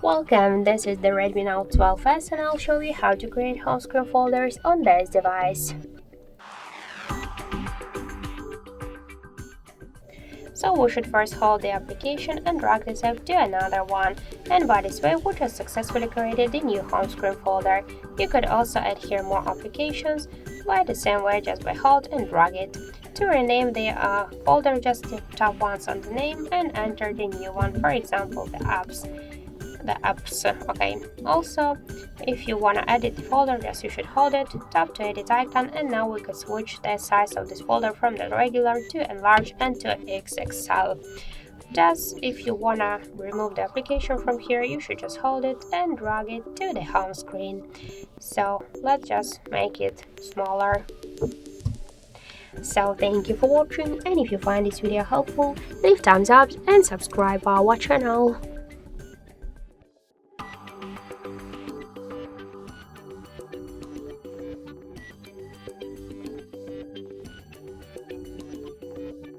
Welcome, this is the Redmi Note 12S and I'll show you how to create home screen folders on this device. So we should first hold the application and drag this app to another one, and by this way we just successfully created the new home screen folder. You could also add here more applications by the same way, just by hold and drag it. To rename the folder, just tap once on the name and enter the new one, for example the apps. Okay. Also, if you want to edit the folder, just you should hold it, tap to edit icon, and now we could switch the size of this folder from the regular to enlarge and to XXL. Just if you want to remove the application from here, you should just hold it and drag it to the home screen. So let's just make it smaller. So thank you for watching, and if you find this video helpful, leave thumbs up and subscribe our channel.